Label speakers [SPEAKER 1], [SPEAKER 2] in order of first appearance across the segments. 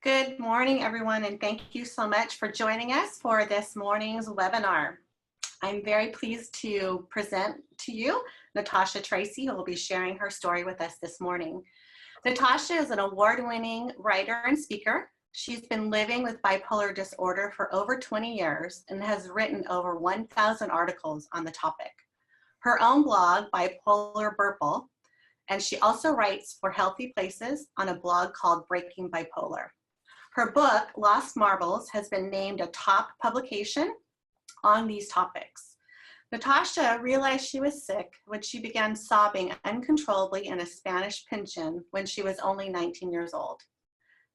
[SPEAKER 1] Good morning, everyone, and thank you so much for joining us for this morning's webinar. I'm very pleased to present to you Natasha Tracy, who will be sharing her story with us this morning. Natasha is an award-winning writer and speaker. She's been living with bipolar disorder for over 20 years and has written over 1,000 articles on the topic. Her own blog, Bipolar Burble, and she also writes for Healthy Places on a blog called Breaking Bipolar. Her book, Lost Marbles, has been named a top publication on these topics. Natasha realized she was sick when she began sobbing uncontrollably in a Spanish pension when she was only 19 years old.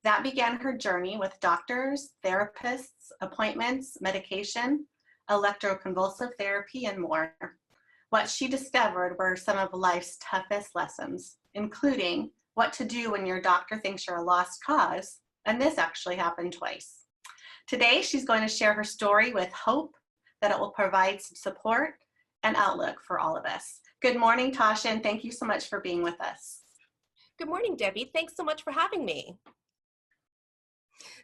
[SPEAKER 1] That began her journey with doctors, therapists, appointments, medication, electroconvulsive therapy, and more. What she discovered were some of life's toughest lessons, including what to do when your doctor thinks you're a lost cause. And this actually happened twice. Today, she's going to share her story with hope that it will provide some support and outlook for all of us. Good morning, Tasha, and thank you so much for being with us.
[SPEAKER 2] Good morning, Debbie. Thanks so much for having me.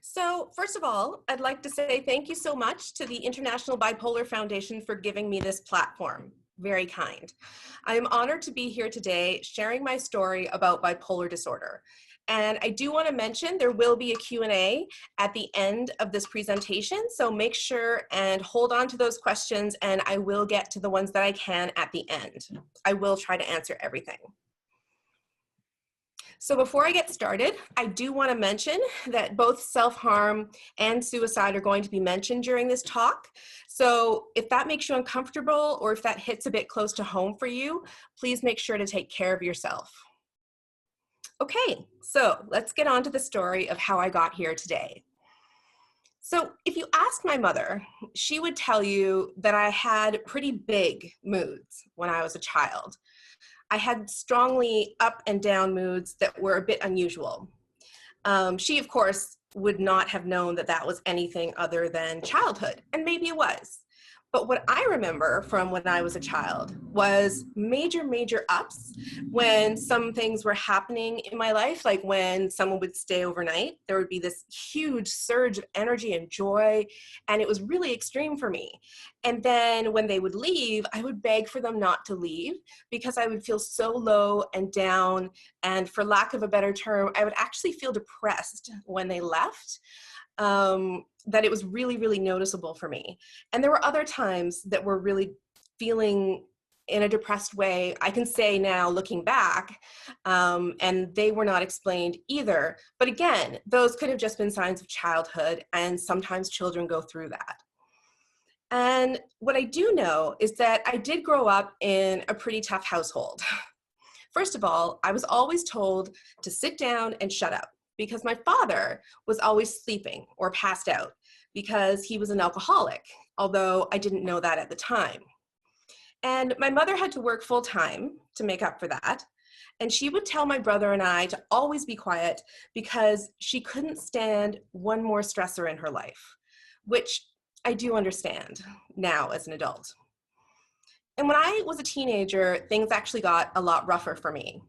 [SPEAKER 2] So first of all, I'd like to say thank you so much to the International Bipolar Foundation for giving me this platform. Very kind. I am honored to be here today sharing my story about bipolar disorder. And I do want to mention there will be a Q&A at the end of this presentation, so make sure and hold on to those questions, and I will get to the ones that I can at the end. I will try to answer everything. So before I get started, I do want to mention that both self-harm and suicide are going to be mentioned during this talk. So if that makes you uncomfortable or if that hits a bit close to home for you, please make sure to take care of yourself. Okay, so let's get on to the story of how I got here today. So if you ask my mother, she would tell you that I had pretty big moods when I was a child. I had strongly up and down moods that were a bit unusual. She, of course, would not have known that that was anything other than childhood, and maybe it was. But what I remember from when I was a child was major ups when some things were happening in my life, like when someone would stay overnight, there would be this huge surge of energy and joy, and it was really extreme for me. And then when they would leave, I would beg for them not to leave because I would feel so low and down, and for lack of a better term, I would actually feel depressed when they left. That it was really noticeable for me. And there were other times that were really feeling in a depressed way, I can say now looking back, and they were not explained either. But again, those could have just been signs of childhood, and sometimes children go through that. And what I do know is that I did grow up in a pretty tough household. First of all, I was always told to sit down and shut up, because my father was always sleeping or passed out because he was an alcoholic, although I didn't know that at the time. And my mother had to work full time to make up for that. And she would tell my brother and I to always be quiet because she couldn't stand one more stressor in her life, which I do understand now as an adult. And when I was a teenager, things actually got a lot rougher for me.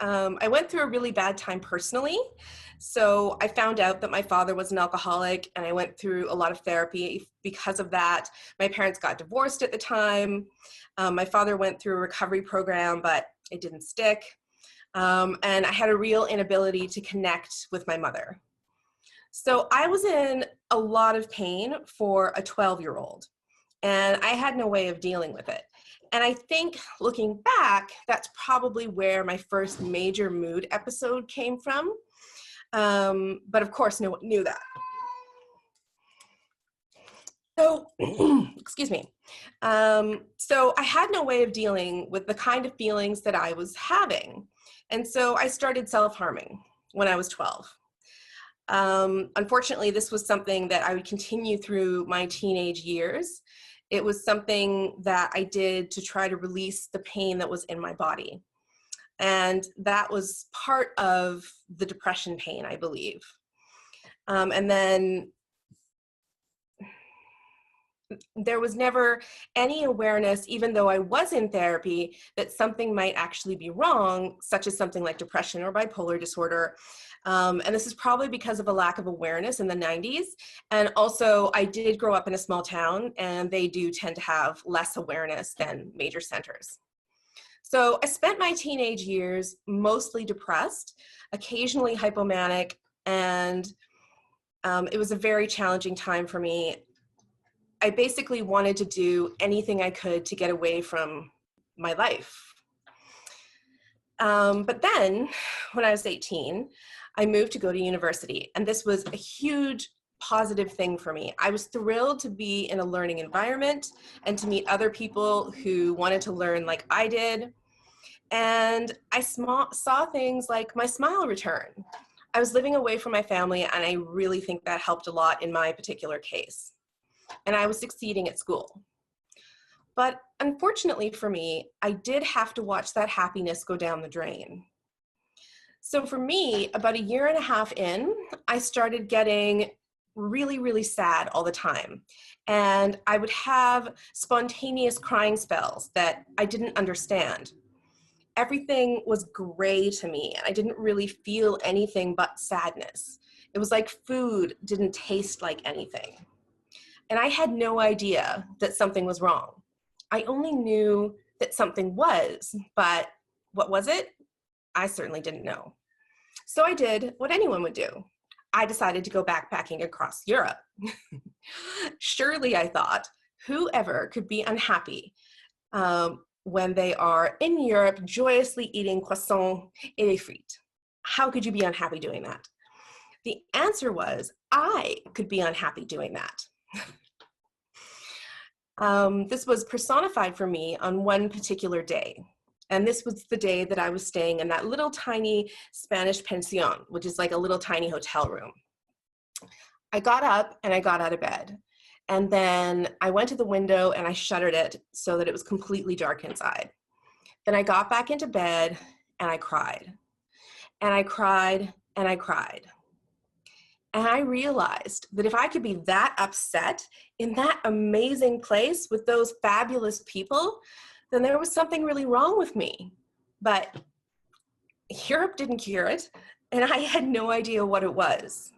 [SPEAKER 2] I went through a really bad time personally. So I found out that my father was an alcoholic, and I went through a lot of therapy because of that. My parents got divorced at the time. My father went through a recovery program, but it didn't stick. And I had a real inability to connect with my mother. So I was in a lot of pain for a 12-year-old, and I had no way of dealing with it. And I think looking back, that's probably where my first major mood episode came from. But of course, no one knew that. So, excuse me. So I had no way of dealing with the kind of feelings that I was having. And so I started self-harming when I was 12. Unfortunately, this was something that I would continue through my teenage years. It was something that I did to try to release the pain that was in my body. And that was part of the depression pain, I believe. And then there was never any awareness, even though I was in therapy, that something might actually be wrong, such as something like depression or bipolar disorder. And this is probably because of a lack of awareness in the 90s. And also, I did grow up in a small town, and they do tend to have less awareness than major centers. So I spent my teenage years mostly depressed, occasionally hypomanic, and it was a very challenging time for me. I basically wanted to do anything I could to get away from my life. But then, when I was 18, I moved to go to university, and this was a huge positive thing for me. I was thrilled to be in a learning environment and to meet other people who wanted to learn like I did. And I saw things like my smile return. I was living away from my family, and I really think that helped a lot in my particular case. And I was succeeding at school. But unfortunately for me, I did have to watch that happiness go down the drain. So for me, about a year and a half in, I started getting really, really sad all the time. And I would have spontaneous crying spells that I didn't understand. Everything was gray to me, and I didn't really feel anything but sadness. It was like food didn't taste like anything. And I had no idea that something was wrong. I only knew that something was, but what was it? I certainly didn't know. So I did what anyone would do. I decided to go backpacking across Europe. Surely, I thought, whoever could be unhappy when they are in Europe joyously eating croissants et les frites? How could you be unhappy doing that? The answer was, I could be unhappy doing that. This was personified for me on one particular day. And this was the day that I was staying in that little tiny Spanish pension, which is like a little tiny hotel room. I got up and I got out of bed. And then I went to the window and I shuttered it so that it was completely dark inside. Then I got back into bed and I cried. And I cried and I cried. And I realized that if I could be that upset in that amazing place with those fabulous people, then there was something really wrong with me. But Europe didn't cure it, and I had no idea what it was.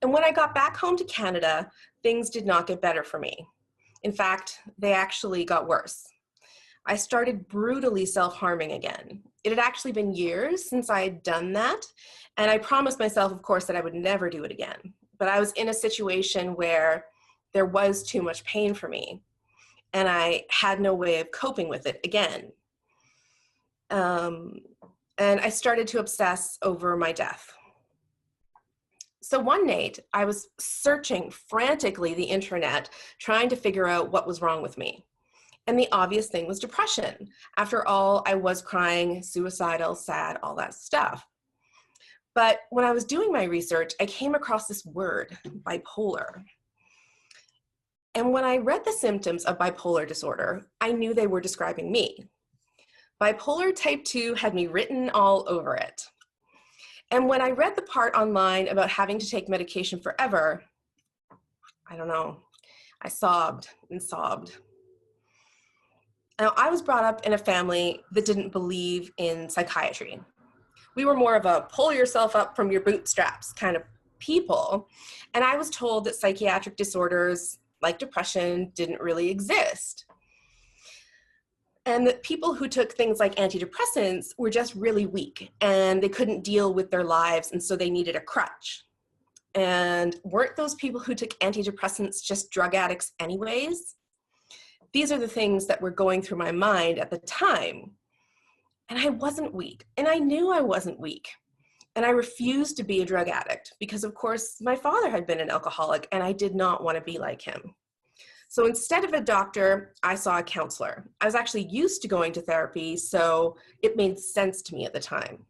[SPEAKER 2] And when I got back home to Canada, things did not get better for me. In fact, they actually got worse. I started brutally self-harming again. It had actually been years since I had done that, and I promised myself, of course, that I would never do it again. But I was in a situation where there was too much pain for me, and I had no way of coping with it again. And I started to obsess over my death. So one night, I was searching frantically the internet, trying to figure out what was wrong with me. And the obvious thing was depression. After all, I was crying, suicidal, sad, all that stuff. But when I was doing my research, I came across this word, bipolar. And when I read the symptoms of bipolar disorder, I knew they were describing me. Bipolar type 2 had me written all over it. And when I read the part online about having to take medication forever, I don't know, I sobbed and sobbed. Now, I was brought up in a family that didn't believe in psychiatry. We were more of a pull yourself up from your bootstraps kind of people. And I was told that psychiatric disorders like depression didn't really exist. And that people who took things like antidepressants were just really weak and they couldn't deal with their lives, and so they needed a crutch. And weren't those people who took antidepressants just drug addicts anyways? These are the things that were going through my mind at the time. And I wasn't weak, and I knew I wasn't weak. And I refused to be a drug addict because, of course, my father had been an alcoholic and I did not want to be like him. So instead of a doctor, I saw a counselor. I was actually used to going to therapy, so it made sense to me at the time.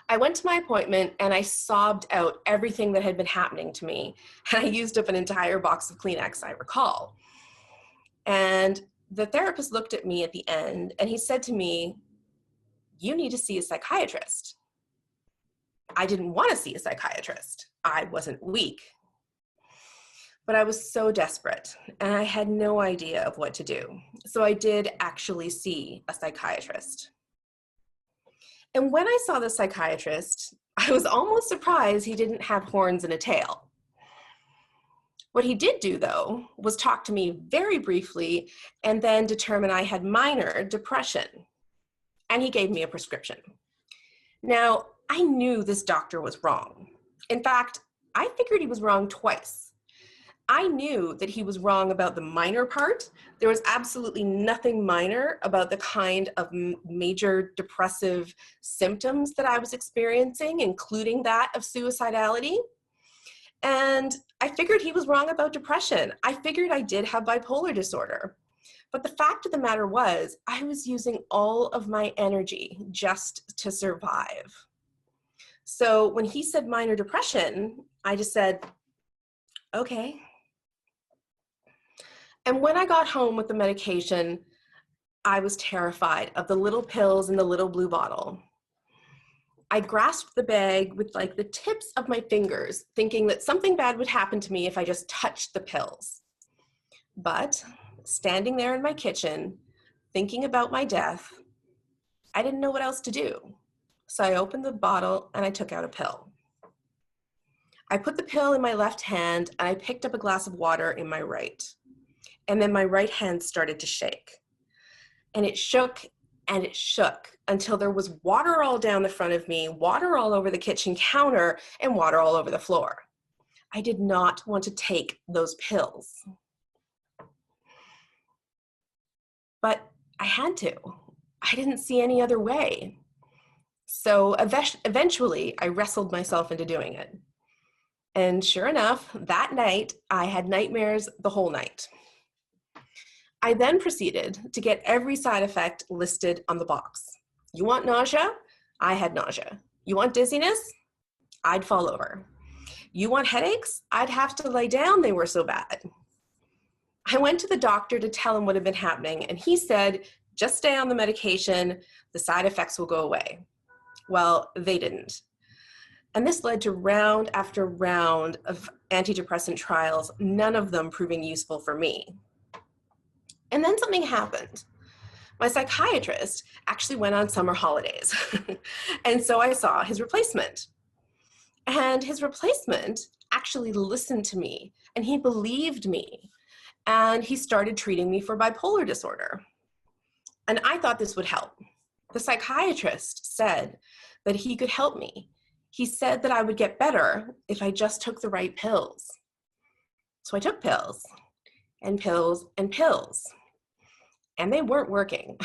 [SPEAKER 2] I went to my appointment and I sobbed out everything that had been happening to me. And I used up an entire box of Kleenex, I recall. And the therapist looked at me at the end and he said to me, "You need to see a psychiatrist." I didn't want to see a psychiatrist. I wasn't weak. But I was so desperate and I had no idea of what to do. So I did actually see a psychiatrist. And when I saw the psychiatrist, I was almost surprised he didn't have horns and a tail. What he did do, though, was talk to me very briefly and then determine I had minor depression. And he gave me a prescription. Now, I knew this doctor was wrong. In fact, I figured he was wrong twice. I knew that he was wrong about the minor part. There was absolutely nothing minor about the kind of major depressive symptoms that I was experiencing, including that of suicidality. And I figured he was wrong about depression. I figured I did have bipolar disorder. But the fact of the matter was, I was using all of my energy just to survive. So when he said minor depression, I just said, okay. And when I got home with the medication, I was terrified of the little pills in the little blue bottle. I grasped the bag with like the tips of my fingers, thinking that something bad would happen to me if I just touched the pills. But standing there in my kitchen, thinking about my death, I didn't know what else to do. So I opened the bottle and I took out a pill. I put the pill in my left hand and I picked up a glass of water in my right. And then my right hand started to shake. And it shook and it shook until there was water all down the front of me, water all over the kitchen counter, and water all over the floor. I did not want to take those pills. But I had to. I didn't see any other way. So eventually, I wrestled myself into doing it. And sure enough, that night, I had nightmares the whole night. I then proceeded to get every side effect listed on the box. You want nausea? I had nausea. You want dizziness? I'd fall over. You want headaches? I'd have to lay down, they were so bad. I went to the doctor to tell him what had been happening, and he said, just stay on the medication, the side effects will go away. Well, they didn't. And this led to round after round of antidepressant trials, none of them proving useful for me. And then something happened. My psychiatrist actually went on summer holidays. And so I saw his replacement. And his replacement actually listened to me and he believed me. And he started treating me for bipolar disorder. And I thought this would help. The psychiatrist said that he could help me. He said that I would get better if I just took the right pills. So I took pills and pills and pills. And they weren't working.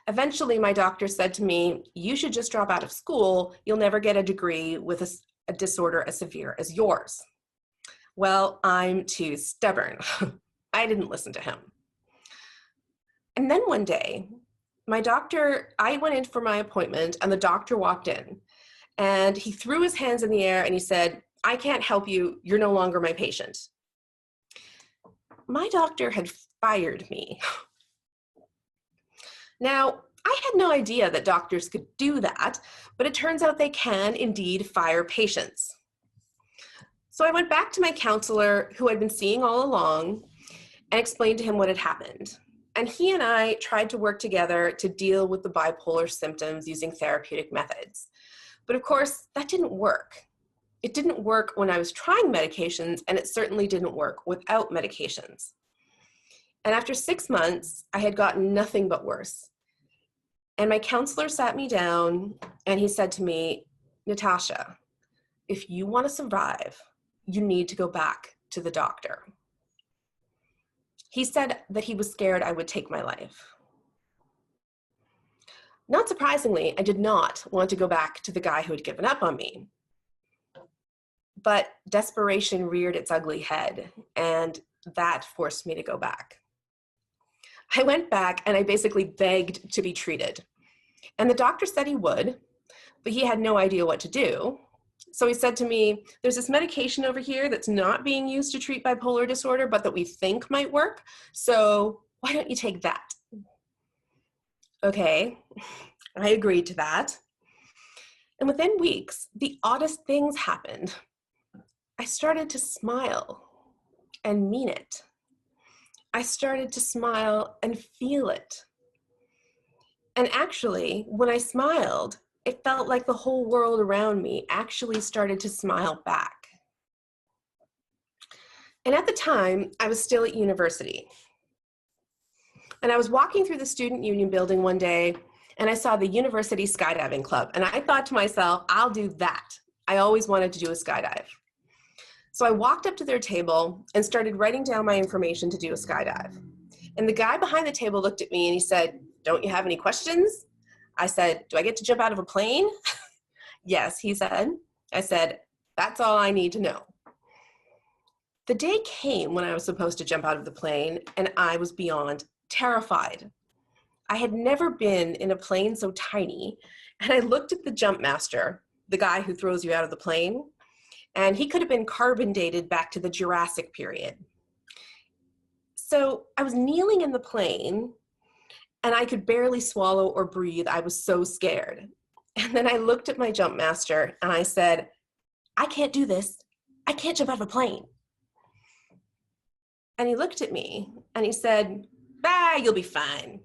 [SPEAKER 2] Eventually, my doctor said to me, you should just drop out of school. You'll never get a degree with a disorder as severe as yours. Well, I'm too stubborn. I didn't listen to him. And then one day, I went in for my appointment and the doctor walked in and he threw his hands in the air and he said, I can't help you. You're no longer my patient. My doctor had fired me. Now, I had no idea that doctors could do that, but it turns out they can indeed fire patients. So I went back to my counselor, who I'd been seeing all along, and explained to him what had happened. And he and I tried to work together to deal with the bipolar symptoms using therapeutic methods. But of course, that didn't work. It didn't work when I was trying medications, and it certainly didn't work without medications. And after 6 months, I had gotten nothing but worse. And my counselor sat me down and he said to me, Natasha, if you want to survive, you need to go back to the doctor. He said that he was scared I would take my life. Not surprisingly, I did not want to go back to the guy who had given up on me. But desperation reared its ugly head, and that forced me to go back. I went back and I basically begged to be treated. And the doctor said he would, but he had no idea what to do. So he said to me, there's this medication over here that's not being used to treat bipolar disorder, but that we think might work. So why don't you take that? Okay, I agreed to that. And within weeks, the oddest things happened. I started to smile and mean it. I started to smile and feel it. And actually, when I smiled, it felt like the whole world around me actually started to smile back. And at the time, I was still at university. And I was walking through the Student Union building one day, and I saw the University Skydiving Club. And I thought to myself, I'll do that. I always wanted to do a skydive. So I walked up to their table and started writing down my information to do a skydive. And the guy behind the table looked at me and he said, "Don't you have any questions?" I said, "Do I get to jump out of a plane?" "Yes," he said. I said, "That's all I need to know." The day came when I was supposed to jump out of the plane, and I was beyond terrified. I had never been in a plane so tiny, and I looked at the jump master, the guy who throws you out of the plane, and he could have been carbon dated back to the Jurassic period. So I was kneeling in the plane, and I could barely swallow or breathe. I was so scared. And then I looked at my jump master, and I said, "I can't do this. I can't jump out of a plane." And he looked at me, and he said, "Bah, you'll be fine."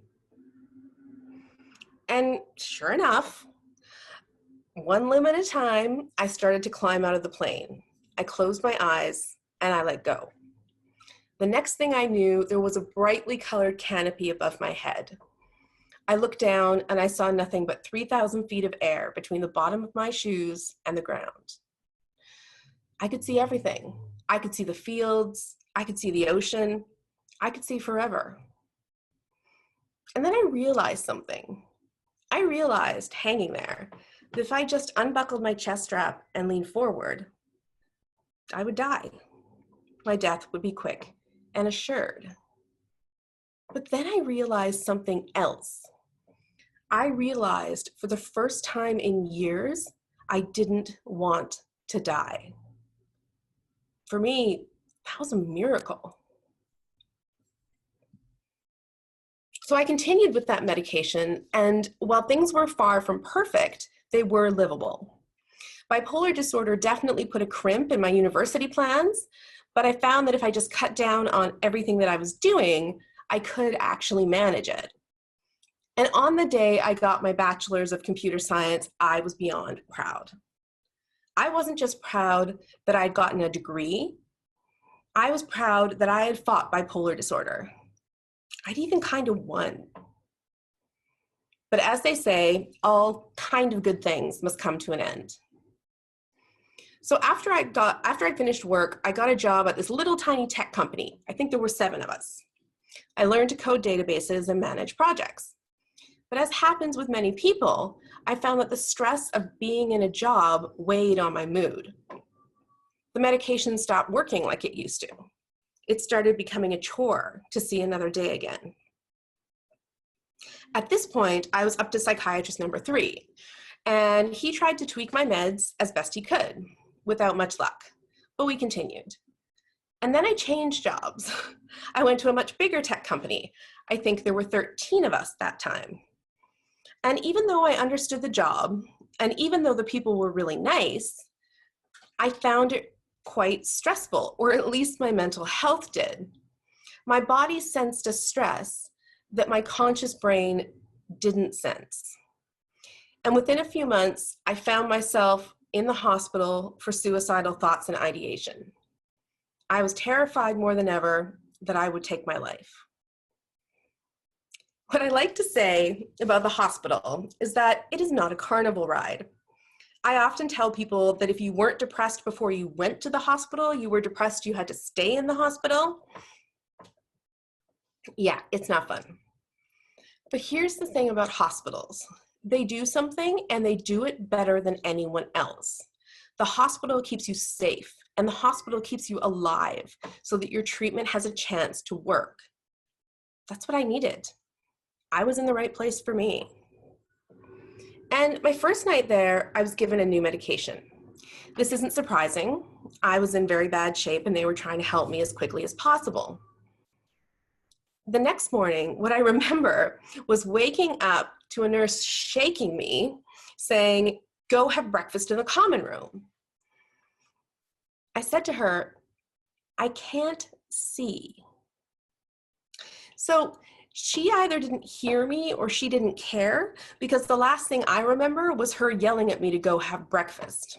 [SPEAKER 2] And sure enough, one limb at a time, I started to climb out of the plane. I closed my eyes and I let go. The next thing I knew, there was a brightly colored canopy above my head. I looked down and I saw nothing but 3,000 feet of air between the bottom of my shoes and the ground. I could see everything. I could see the fields. I could see the ocean. I could see forever. And then I realized something. I realized, hanging there, that if I just unbuckled my chest strap and leaned forward, I would die. My death would be quick and assured. But then I realized something else. I realized for the first time in years, I didn't want to die. For me, that was a miracle. So I continued with that medication, and while things were far from perfect, they were livable. Bipolar disorder definitely put a crimp in my university plans, but I found that if I just cut down on everything that I was doing, I could actually manage it. And on the day I got my bachelor's of computer science, I was beyond proud. I wasn't just proud that I'd gotten a degree. I was proud that I had fought bipolar disorder. I'd even kind of won. But as they say, all kind of good things must come to an end. So after I finished work, I got a job at this little tiny tech company. I think there were 7 of us. I learned to code databases and manage projects. But as happens with many people, I found that the stress of being in a job weighed on my mood. The medication stopped working like it used to. It started becoming a chore to see another day again. At this point, I was up to psychiatrist number 3, and he tried to tweak my meds as best he could, without much luck, but we continued. And then I changed jobs. I went to a much bigger tech company. I think there were 13 of us that time. And even though I understood the job, and even though the people were really nice, I found it quite stressful, or at least my mental health did. My body sensed a stress that my conscious brain didn't sense. And within a few months, I found myself in the hospital for suicidal thoughts and ideation. I was terrified more than ever that I would take my life. What I like to say about the hospital is that it is not a carnival ride. I often tell people that if you weren't depressed before you went to the hospital, you were depressed, you had to stay in the hospital. Yeah, it's not fun. But here's the thing about hospitals. They do something and they do it better than anyone else. The hospital keeps you safe and the hospital keeps you alive so that your treatment has a chance to work. That's what I needed. I was in the right place for me. And my first night there, I was given a new medication. This isn't surprising. I was in very bad shape and they were trying to help me as quickly as possible. The next morning, what I remember was waking up to a nurse shaking me, saying, "Go have breakfast in the common room." I said to her, "I can't see." So She either didn't hear me or she didn't care, because the last thing I remember was her yelling at me to go have breakfast.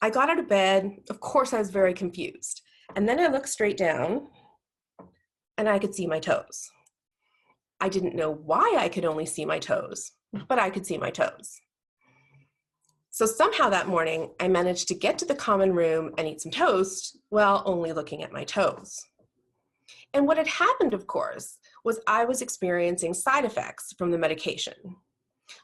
[SPEAKER 2] I got out of bed. Of course, I was very confused. And then I looked straight down and I could see my toes. I didn't know why I could only see my toes, but I could see my toes. So somehow that morning, I managed to get to the common room and eat some toast while only looking at my toes. And what had happened, of course, was I was experiencing side effects from the medication.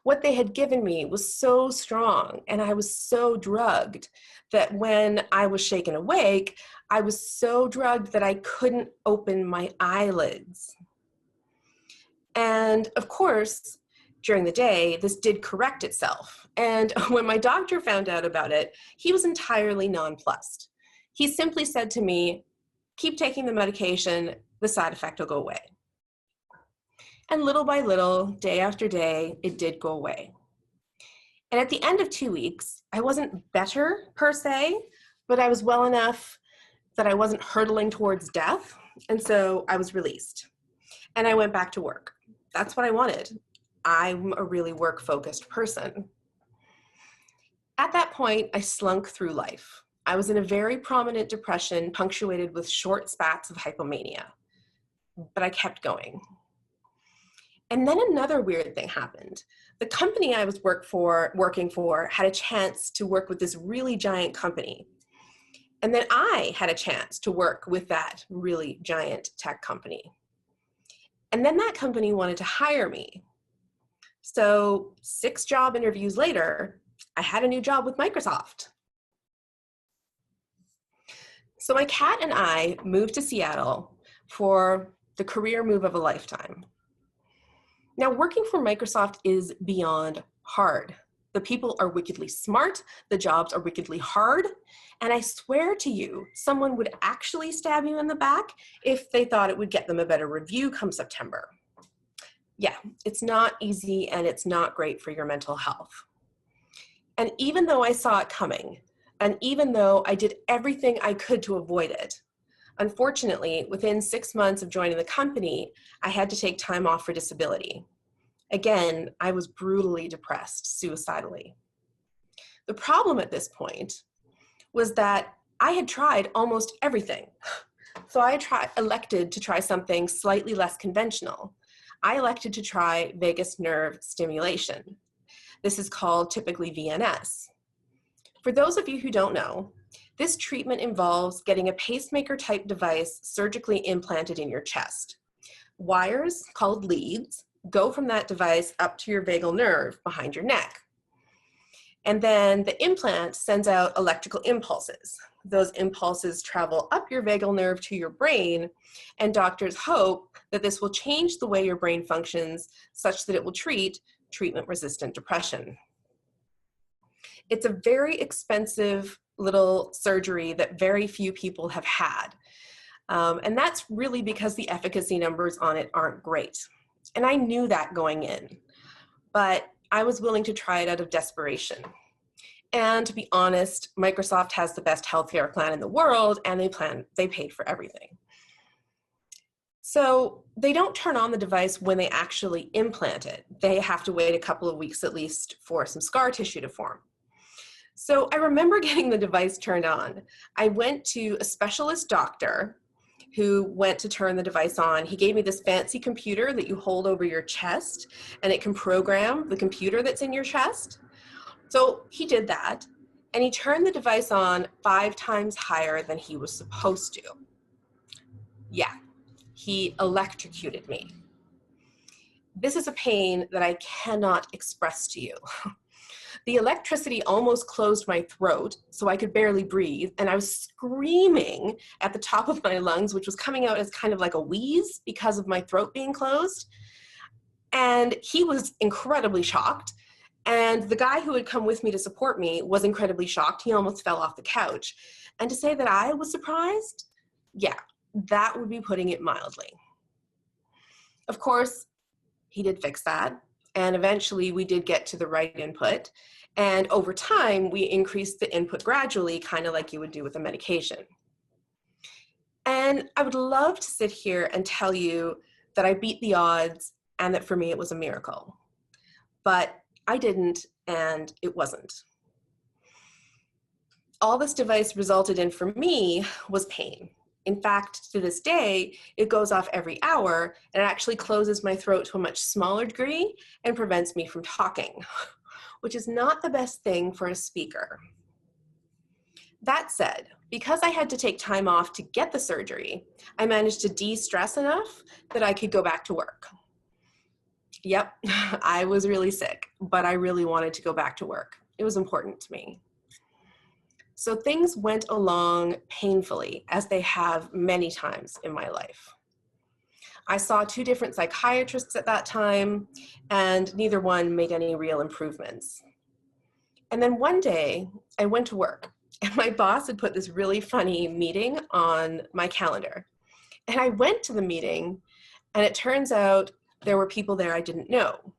[SPEAKER 2] What they had given me was so strong and I was so drugged that when I was shaken awake, I was so drugged that I couldn't open my eyelids. And of course, during the day, this did correct itself. And when my doctor found out about it, he was entirely nonplussed. He simply said to me, keep taking the medication, the side effect will go away. And little by little, day after day, it did go away. And at the end of 2 weeks, I wasn't better per se, but I was well enough that I wasn't hurtling towards death. And so I was released. And I went back to work. That's what I wanted. I'm a really work-focused person. At that point, I slunk through life. I was in a very prominent depression punctuated with short spats of hypomania, but I kept going. And then another weird thing happened. The company I was working for had a chance to work with this really giant company. And then I had a chance to work with that really giant tech company. And then that company wanted to hire me. So 6 job interviews later, I had a new job with Microsoft. So my cat and I moved to Seattle for the career move of a lifetime. Now, working for Microsoft is beyond hard. The people are wickedly smart, the jobs are wickedly hard, and I swear to you, someone would actually stab you in the back if they thought it would get them a better review come September. Yeah, it's not easy and it's not great for your mental health. And even though I saw it coming, and even though I did everything I could to avoid it, unfortunately, within 6 months of joining the company, I had to take time off for disability. Again, I was brutally depressed, suicidally. The problem at this point was that I had tried almost everything. So I elected to try something slightly less conventional. I elected to try vagus nerve stimulation. This is called typically VNS. For those of you who don't know, this treatment involves getting a pacemaker-type device surgically implanted in your chest. Wires, called leads, go from that device up to your vagal nerve behind your neck. And then the implant sends out electrical impulses. Those impulses travel up your vagal nerve to your brain, and doctors hope that this will change the way your brain functions such that it will treat treatment-resistant depression. It's a very expensive little surgery that very few people have had. And that's really because the efficacy numbers on it aren't great. And I knew that going in, but I was willing to try it out of desperation. And to be honest, Microsoft has the best healthcare plan in the world, and they paid for everything. So they don't turn on the device when they actually implant it. They have to wait a couple of weeks at least for some scar tissue to form. So I remember getting the device turned on. I went to a specialist doctor who went to turn the device on. He gave me this fancy computer that you hold over your chest, and it can program the computer that's in your chest. So he did that, and he turned the device on 5 times higher than he was supposed to. Yeah, he electrocuted me. This is a pain that I cannot express to you. The electricity almost closed my throat, so I could barely breathe, and I was screaming at the top of my lungs, which was coming out as kind of like a wheeze because of my throat being closed. And he was incredibly shocked, and the guy who had come with me to support me was incredibly shocked. He almost fell off the couch. And to say that I was surprised, yeah, that would be putting it mildly. Of course, he did fix that. And eventually we did get to the right input. And over time, we increased the input gradually, kind of like you would do with a medication. And I would love to sit here and tell you that I beat the odds and that for me it was a miracle. But I didn't, and it wasn't. All this device resulted in for me was pain. In fact, to this day, it goes off every hour and it actually closes my throat to a much smaller degree and prevents me from talking, which is not the best thing for a speaker. That said, because I had to take time off to get the surgery, I managed to de-stress enough that I could go back to work. Yep, I was really sick, but I really wanted to go back to work. It was important to me. So things went along painfully, as they have many times in my life. I saw 2 different psychiatrists at that time, and neither one made any real improvements. And then one day, I went to work, and my boss had put this really funny meeting on my calendar. And I went to the meeting, and it turns out there were people there I didn't know.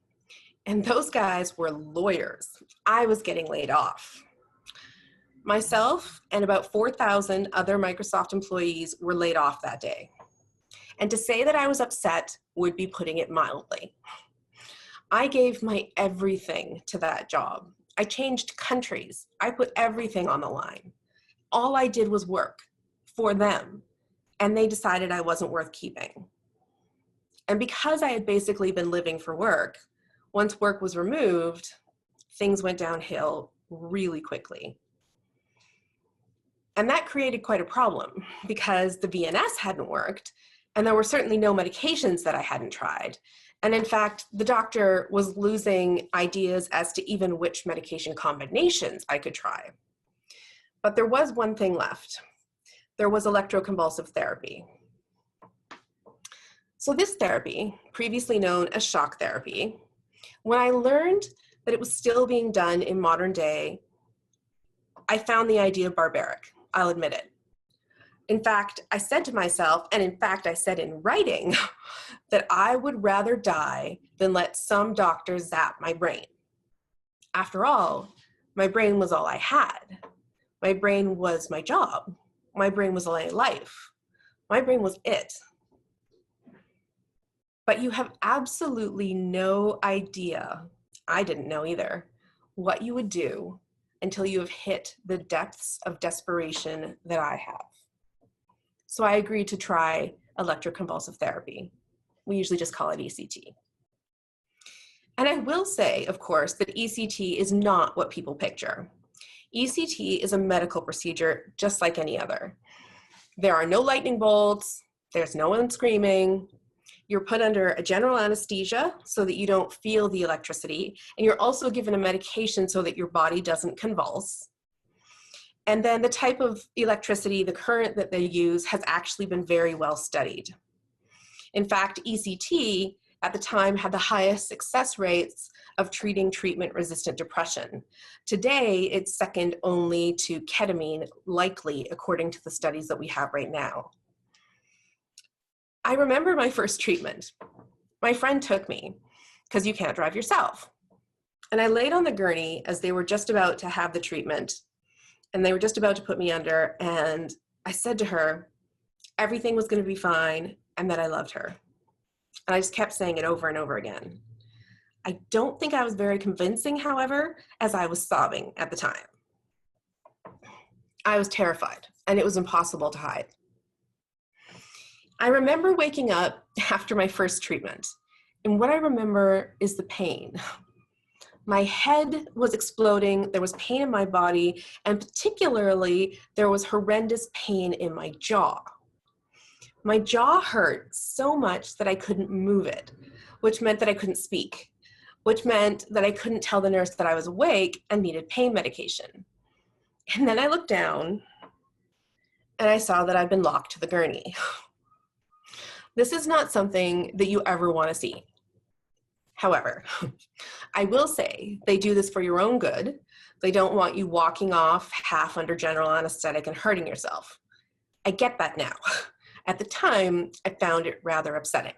[SPEAKER 2] And those guys were lawyers. I was getting laid off. Myself and about 4,000 other Microsoft employees were laid off that day. And to say that I was upset would be putting it mildly. I gave my everything to that job. I changed countries. I put everything on the line. All I did was work for them, and they decided I wasn't worth keeping. And because I had basically been living for work, once work was removed, things went downhill really quickly. And that created quite a problem because the VNS hadn't worked, and there were certainly no medications that I hadn't tried. And in fact, the doctor was losing ideas as to even which medication combinations I could try. But there was one thing left. There was electroconvulsive therapy. So this therapy, previously known as shock therapy, when I learned that it was still being done in modern day, I found the idea barbaric. I'll admit it. In fact, I said to myself, and in fact, I said in writing, that I would rather die than let some doctor zap my brain. After all, my brain was all I had. My brain was my job. My brain was my life. My brain was it. But you have absolutely no idea, I didn't know either, what you would do until you have hit the depths of desperation that I have. So I agreed to try electroconvulsive therapy. We usually just call it ECT. And I will say, of course, that ECT is not what people picture. ECT is a medical procedure just like any other. There are no lightning bolts, there's no one screaming. You're put under a general anesthesia so that you don't feel the electricity, and you're also given a medication so that your body doesn't convulse. And then the type of electricity, the current that they use, has actually been very well studied. In fact, ECT at the time had the highest success rates of treating treatment-resistant depression. Today, it's second only to ketamine, likely, according to the studies that we have right now. I remember my first treatment. My friend took me, because you can't drive yourself. And I laid on the gurney as they were just about to have the treatment, and they were just about to put me under, and I said to her, everything was going to be fine, and that I loved her. And I just kept saying it over and over again. I don't think I was very convincing, however, as I was sobbing at the time. I was terrified, and it was impossible to hide. I remember waking up after my first treatment, and what I remember is the pain. My head was exploding, there was pain in my body, and particularly there was horrendous pain in my jaw. My jaw hurt so much that I couldn't move it, which meant that I couldn't speak, which meant that I couldn't tell the nurse that I was awake and needed pain medication. And then I looked down and I saw that I'd been locked to the gurney. This is not something that you ever want to see. However, I will say they do this for your own good. They don't want you walking off half under general anesthetic and hurting yourself. I get that now. At the time, I found it rather upsetting.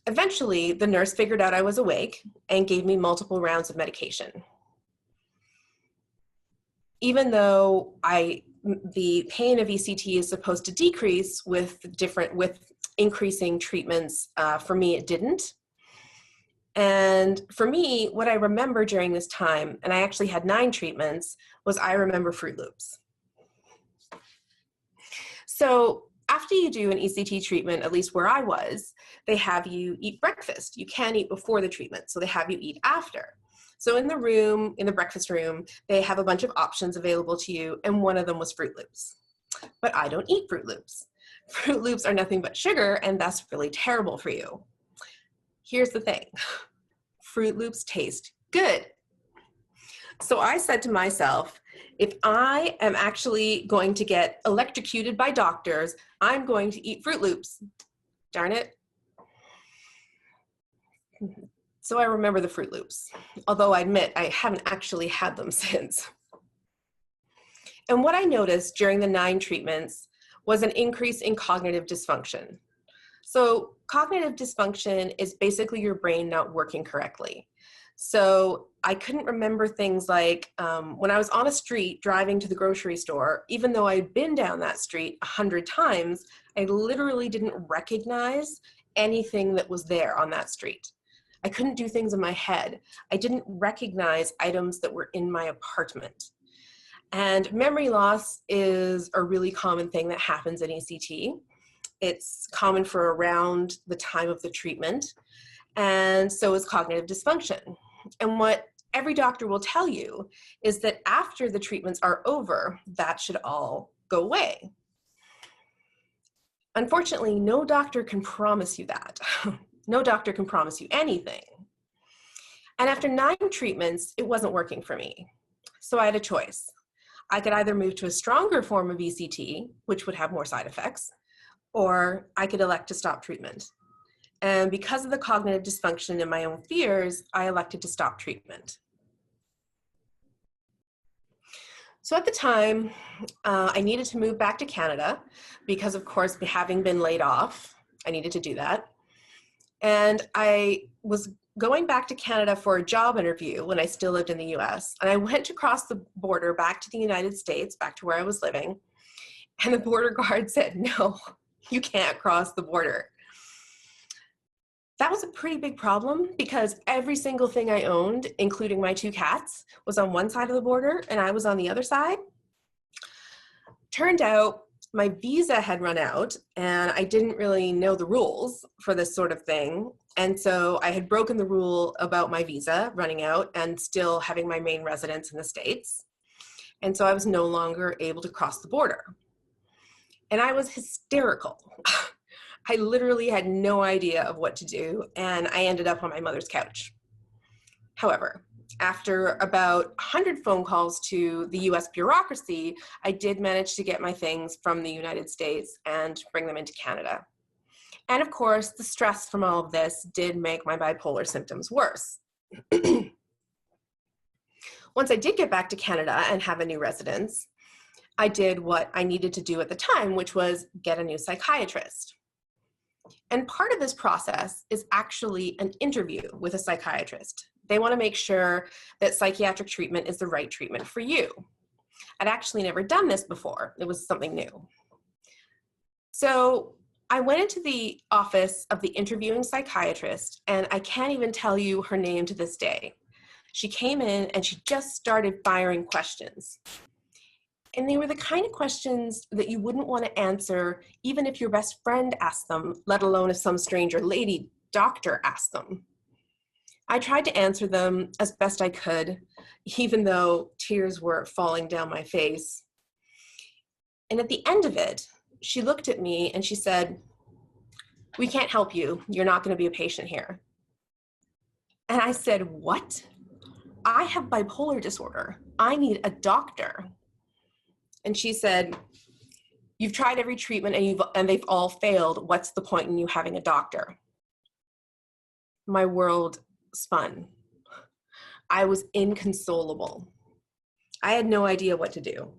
[SPEAKER 2] Eventually, the nurse figured out I was awake and gave me multiple rounds of medication. Even though I the pain of ECT is supposed to decrease with increasing treatments. For me, it didn't. And for me, what I remember during this time, and I actually had 9 treatments, was I remember Fruit Loops. So after you do an ECT treatment, at least where I was, they have you eat breakfast. You can't eat before the treatment, so they have you eat after. So in the breakfast room, they have a bunch of options available to you, and one of them was Fruit Loops. But I don't eat Fruit Loops. Fruit Loops are nothing but sugar, and that's really terrible for you. Here's the thing. Fruit Loops taste good. So I said to myself, if I am actually going to get electrocuted by doctors, I'm going to eat Fruit Loops. Darn it. So I remember the Fruit Loops, although I admit I haven't actually had them since. And what I noticed during the 9 treatments was an increase in cognitive dysfunction. So cognitive dysfunction is basically your brain not working correctly. So I couldn't remember things like when I was on a street driving to the grocery store, even though I'd been down that street 100 times, I literally didn't recognize anything that was there on that street. I couldn't do things in my head. I didn't recognize items that were in my apartment. And memory loss is a really common thing that happens in ECT. It's common for around the time of the treatment, and so is cognitive dysfunction. And what every doctor will tell you is that after the treatments are over, that should all go away. Unfortunately, no doctor can promise you that. No doctor can promise you anything. And after 9 treatments, it wasn't working for me. So I had a choice. I could either move to a stronger form of ECT, which would have more side effects, or I could elect to stop treatment. And because of the cognitive dysfunction and my own fears, I elected to stop treatment. So at the time, I needed to move back to Canada because, of course, having been laid off, I needed to do that. And I was going back to Canada for a job interview when I still lived in the US. And I went to cross the border back to the United States, back to where I was living. And the border guard said, no, you can't cross the border. That was a pretty big problem because every single thing I owned, including my 2 cats, was on one side of the border and I was on the other side. Turned out my visa had run out and I didn't really know the rules for this sort of thing. And so I had broken the rule about my visa running out and still having my main residence in the States. And so I was no longer able to cross the border. And I was hysterical. I literally had no idea of what to do, and I ended up on my mother's couch. However, after about 100 phone calls to the US bureaucracy, I did manage to get my things from the United States and bring them into Canada. And of course, the stress from all of this did make my bipolar symptoms worse. Once I did get back to Canada and have a new residence, I did what I needed to do at the time, which was get a new psychiatrist. And part of this process is actually an interview with a psychiatrist. They want to make sure that psychiatric treatment is the right treatment for you. I'd actually never done this before. It was something new. So I went into the office of the interviewing psychiatrist, and I can't even tell you her name to this day. She came in and she just started firing questions. And they were the kind of questions that you wouldn't want to answer even if your best friend asked them, let alone if some stranger lady doctor asked them. I tried to answer them as best I could, even though tears were falling down my face. And at the end of it, she looked at me and she said, "We can't help you. You're not going to be a patient here." And I said, "What? I have bipolar disorder. I need a doctor." And she said, "You've tried every treatment and they've all failed. What's the point in you having a doctor?" My world spun. I was inconsolable. I had no idea what to do.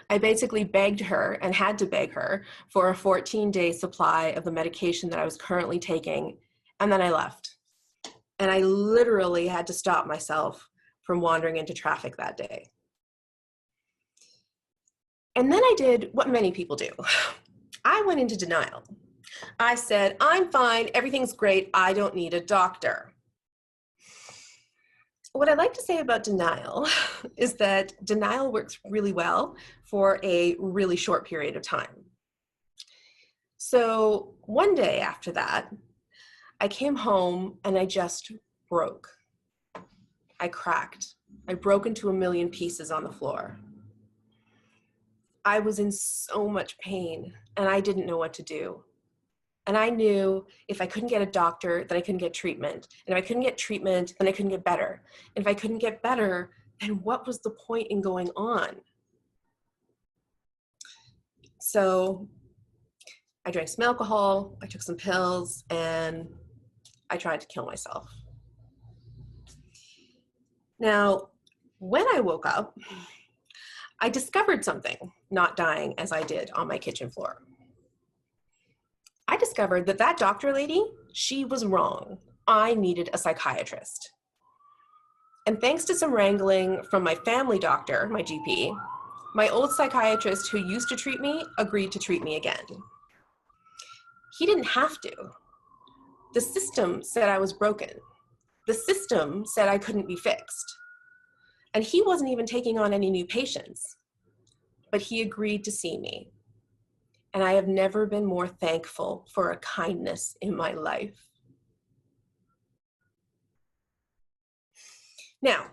[SPEAKER 2] I basically begged her and had to beg her for a 14-day supply of the medication that I was currently taking, and then I left. And I literally had to stop myself from wandering into traffic that day. And then I did what many people do. I went into denial. I said, I'm fine, everything's great, I don't need a doctor. What I like to say about denial is that denial works really well for a really short period of time. So one day after that, I came home and I just broke. I cracked. I broke into a million pieces on the floor. I was in so much pain and I didn't know what to do. And I knew if I couldn't get a doctor, then I couldn't get treatment. And if I couldn't get treatment, then I couldn't get better. And if I couldn't get better, then what was the point in going on? So I drank some alcohol, I took some pills, and I tried to kill myself. Now, when I woke up, I discovered something, not dying as I did on my kitchen floor. I discovered that that doctor lady, she was wrong. I needed a psychiatrist. And thanks to some wrangling from my family doctor, my GP, my old psychiatrist who used to treat me agreed to treat me again. He didn't have to. The system said I was broken. The system said I couldn't be fixed. And he wasn't even taking on any new patients, but he agreed to see me. And I have never been more thankful for a kindness in my life. Now,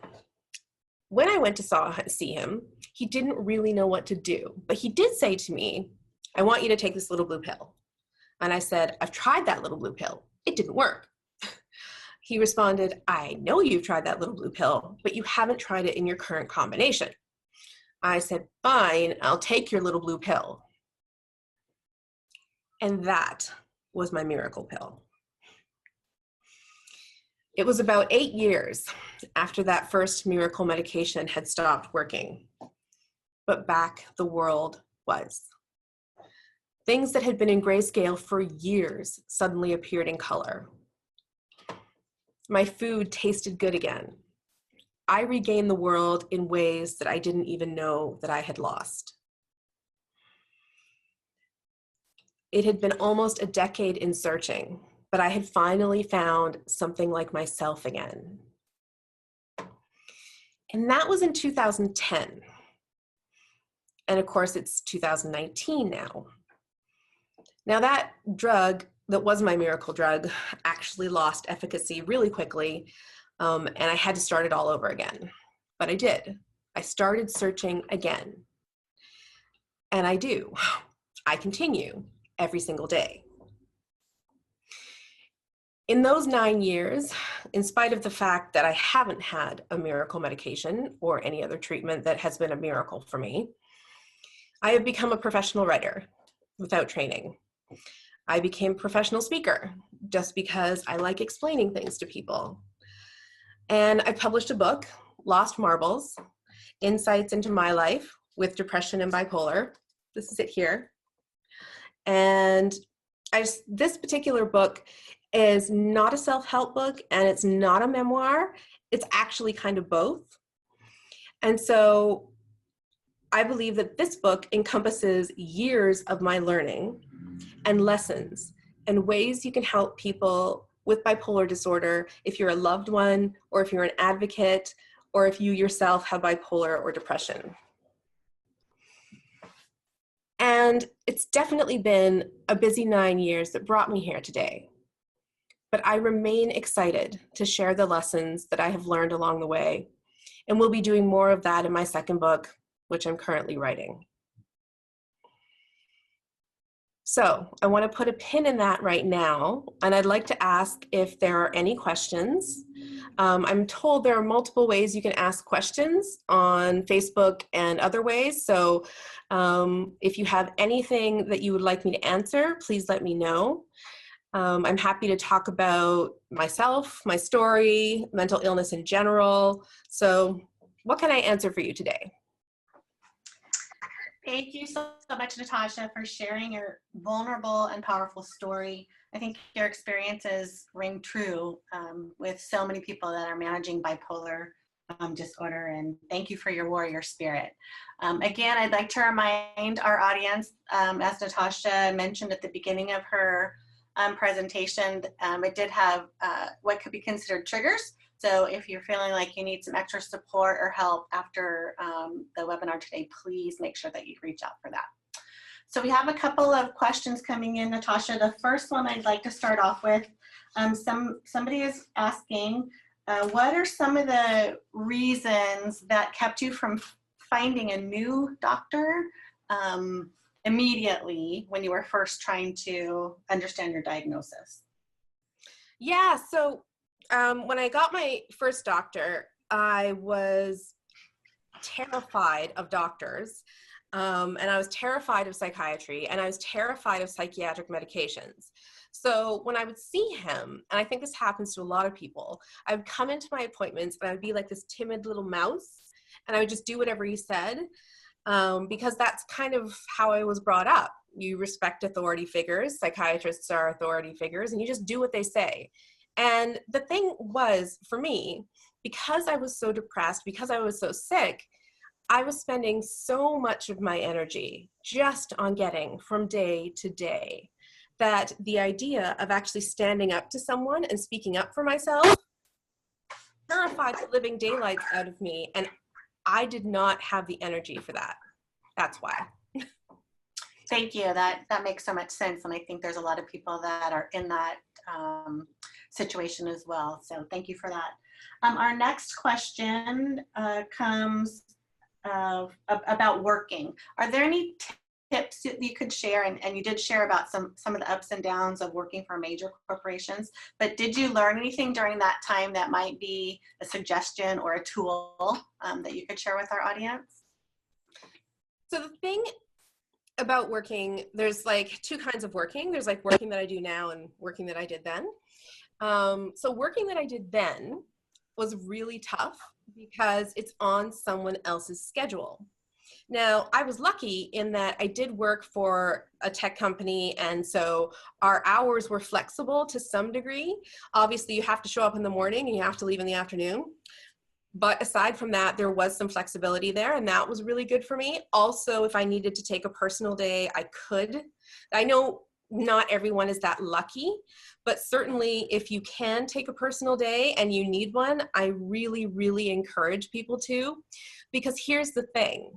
[SPEAKER 2] when I went to see him, he didn't really know what to do, but he did say to me, I want you to take this little blue pill. And I said, I've tried that little blue pill. It didn't work. He responded, I know you've tried that little blue pill, but you haven't tried it in your current combination. I said, fine, I'll take your little blue pill. And that was my miracle pill. It was about 8 years after that first miracle medication had stopped working, but back the world was. Things that had been in grayscale for years suddenly appeared in color. My food tasted good again. I regained the world in ways that I didn't even know that I had lost. It had been almost a decade in searching, but I had finally found something like myself again. And that was in 2010. And of course, it's 2019 now. Now that drug that was my miracle drug actually lost efficacy really quickly, and I had to start it all over again. But I did. I started searching again. And I do. I continue every single day. In those 9 years, in spite of the fact that I haven't had a miracle medication or any other treatment that has been a miracle for me, I have become a professional writer without training. I became a professional speaker just because I like explaining things to people. And I published a book, Lost Marbles, Insights into My Life with Depression and Bipolar. This is it here. And this particular book is not a self-help book and it's not a memoir. It's actually kind of both. And so I believe that this book encompasses years of my learning and lessons and ways you can help people with bipolar disorder if you're a loved one or if you're an advocate or if you yourself have bipolar or depression. And it's definitely been a busy 9 years that brought me here today. But I remain excited to share the lessons that I have learned along the way. And we'll be doing more of that in my second book, which I'm currently writing. So I want to put a pin in that right now, and I'd like to ask if there are any questions. I'm told there are multiple ways you can ask questions on Facebook and other ways, so if you have anything that you would like me to answer, please let me know. I'm happy to talk about myself, my story, mental illness in general. So what can I answer for you today?
[SPEAKER 1] Thank you so much, Natasha, for sharing your vulnerable and powerful story. I think your experiences ring true with so many people that are managing bipolar disorder, and thank you for your warrior spirit. Again, I'd like to remind our audience, as Natasha mentioned at the beginning of her presentation, it did have what could be considered triggers. So if you're feeling like you need some extra support or help after the webinar today, please make sure that you reach out for that. So we have a couple of questions coming in, Natasha. The first one I'd like to start off with, somebody is asking, what are some of the reasons that kept you from finding a new doctor immediately when you were first trying to understand your diagnosis?
[SPEAKER 2] Yeah, so when I got my first doctor, I was terrified of doctors, and I was terrified of psychiatry, and I was terrified of psychiatric medications. So when I would see him, and I think this happens to a lot of people, I would come into my appointments and I would be like this timid little mouse, and I would just do whatever he said, because that's kind of how I was brought up. You respect authority figures, psychiatrists are authority figures, and you just do what they say. And the thing was, for me, because I was so depressed, because I was so sick, I was spending so much of my energy just on getting from day to day that the idea of actually standing up to someone and speaking up for myself terrified the living daylights out of me, and I did not have the energy for that. That's why.
[SPEAKER 1] Thank you. That makes so much sense, and I think there's a lot of people that are in that situation as well. So thank you for that. Our next question comes about working. Are there any tips that you could share? And you did share about some of the ups and downs of working for major corporations, but did you learn anything during that time that might be a suggestion or a tool that you could share with our audience?
[SPEAKER 2] So the thing about working, there's like two kinds of working. There's like working that I do now and working that I did then. So working that I did then was really tough because it's on someone else's schedule. Now, I was lucky in that I did work for a tech company, and so our hours were flexible to some degree. Obviously, you have to show up in the morning and you have to leave in the afternoon. But aside from that, there was some flexibility there, and that was really good for me. Also, if I needed to take a personal day, I could. I know not everyone is that lucky, but certainly if you can take a personal day and you need one, I really, really encourage people to. Because here's the thing.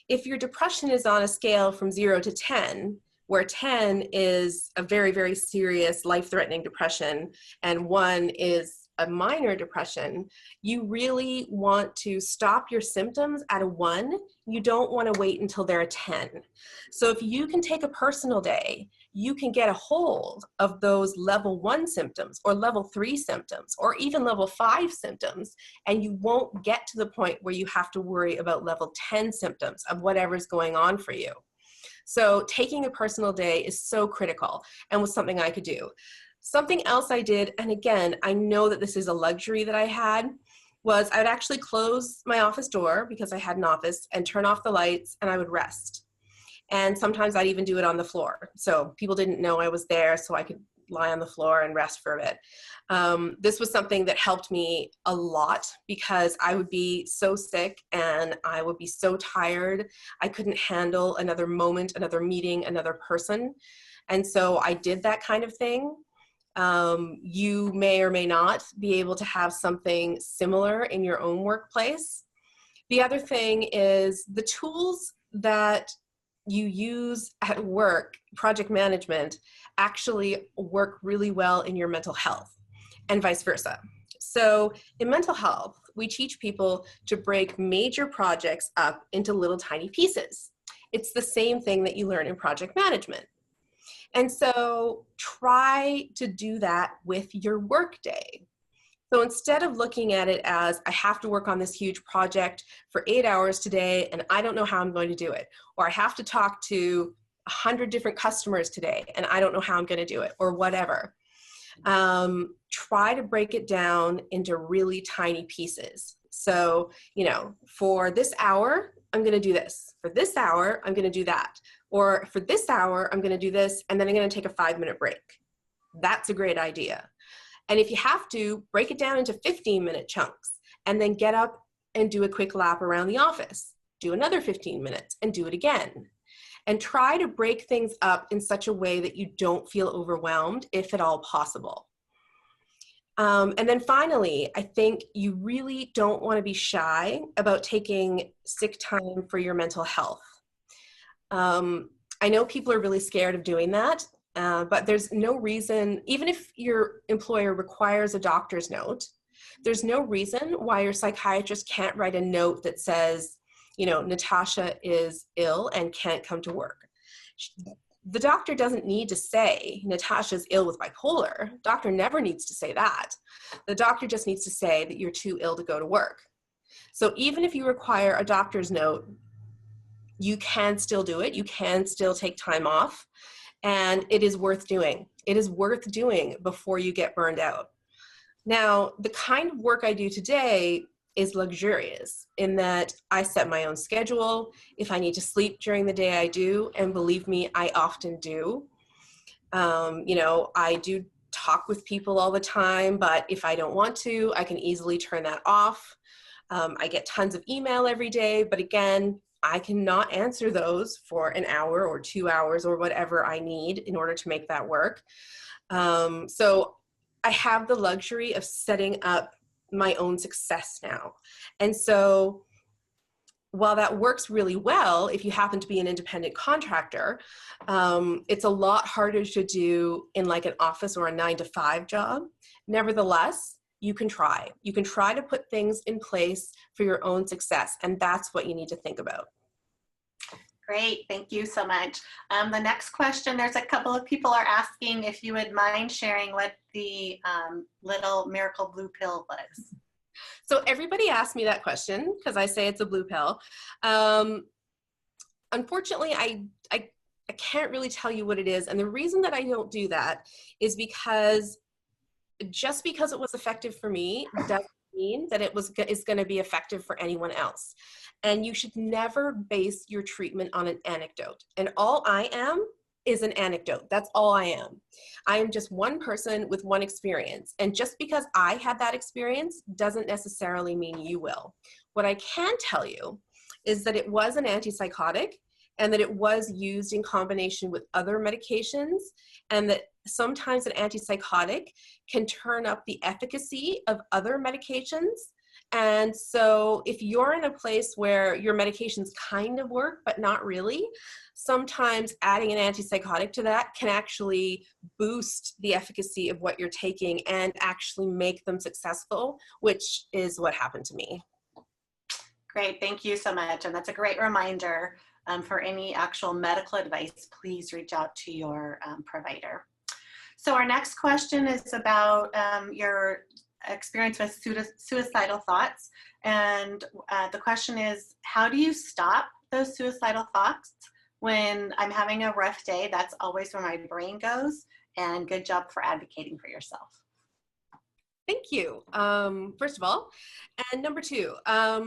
[SPEAKER 2] If your depression is on a scale from 0 to 10, where 10 is a very, very serious life-threatening depression and 1 is a minor depression, you really want to stop your symptoms at a 1. You don't want to wait until they're a 10. So if you can take a personal day, you can get a hold of those level 1 symptoms or level 3 symptoms or even level 5 symptoms, and you won't get to the point where you have to worry about level 10 symptoms of whatever's going on for you. So taking a personal day is so critical and was something I could do. Something else I did, and again, I know that this is a luxury that I had, was I would actually close my office door because I had an office and turn off the lights, and I would rest. And sometimes I'd even do it on the floor. So people didn't know I was there, so I could lie on the floor and rest for a bit. This was something that helped me a lot because I would be so sick and I would be so tired. I couldn't handle another moment, another meeting, another person. And so I did that kind of thing. You may or may not be able to have something similar in your own workplace. The other thing is the tools that you use at work, project management, actually work really well in your mental health and vice versa. So in mental health, we teach people to break major projects up into little tiny pieces. It's the same thing that you learn in project management. And so try to do that with your work day. So instead of looking at it as, I have to work on this huge project for 8 hours today, and I don't know how I'm going to do it, or I have to talk to 100 different customers today, and I don't know how I'm going to do it, or whatever. Try to break it down into really tiny pieces. So, you know, for this hour, I'm going to do this. For this hour, I'm going to do that. Or for this hour, I'm going to do this, and then I'm going to take a 5-minute break. That's a great idea. And if you have to, break it down into 15-minute chunks, and then get up and do a quick lap around the office. Do another 15 minutes and do it again. And try to break things up in such a way that you don't feel overwhelmed, if at all possible. And then finally, I think you really don't want to be shy about taking sick time for your mental health. I know people are really scared of doing that, but there's no reason, even if your employer requires a doctor's note, there's no reason why your psychiatrist can't write a note that says, you know, Natasha is ill and can't come to work. The doctor doesn't need to say Natasha's ill with bipolar. Doctor never needs to say that. The doctor just needs to say that you're too ill to go to work. So even if you require a doctor's note, you can still do it. You can still take time off, and it is worth doing. It is worth doing before you get burned out. Now, the kind of work I do today is luxurious in that I set my own schedule. If I need to sleep during the day, I do. And believe me, I often do. You know, I do talk with people all the time, but if I don't want to, I can easily turn that off. I get tons of email every day, but again, I cannot answer those for an hour or 2 hours or whatever I need in order to make that work. So I have the luxury of setting up my own success now. And so while that works really well, if you happen to be an independent contractor, it's a lot harder to do in like an office or a 9-to-5 job. Nevertheless, you can try. You can try to put things in place for your own success. And that's what you need to think about.
[SPEAKER 1] Great, thank you so much. The next question, there's a couple of people are asking if you would mind sharing what the little miracle blue pill was.
[SPEAKER 2] So everybody asks me that question because I say it's a blue pill. Unfortunately, I can't really tell you what it is. And the reason that I don't do that is because just because it was effective for me doesn't mean that is going to be effective for anyone else. And you should never base your treatment on an anecdote. And all I am is an anecdote. That's all I am. I am just one person with one experience. And just because I had that experience doesn't necessarily mean you will. What I can tell you is that it was an antipsychotic and that it was used in combination with other medications, and that sometimes an antipsychotic can turn up the efficacy of other medications. And so if you're in a place where your medications kind of work, but not really, sometimes adding an antipsychotic to that can actually boost the efficacy of what you're taking and actually make them successful, which is what happened to me.
[SPEAKER 1] Great, thank you so much. And that's a great reminder for any actual medical advice, please reach out to your provider. So our next question is about your experience with suicidal thoughts. And the question is, how do you stop those suicidal thoughts? When I'm having a rough day, that's always where my brain goes. And good job for advocating for yourself.
[SPEAKER 2] Thank you, first of all. And number two,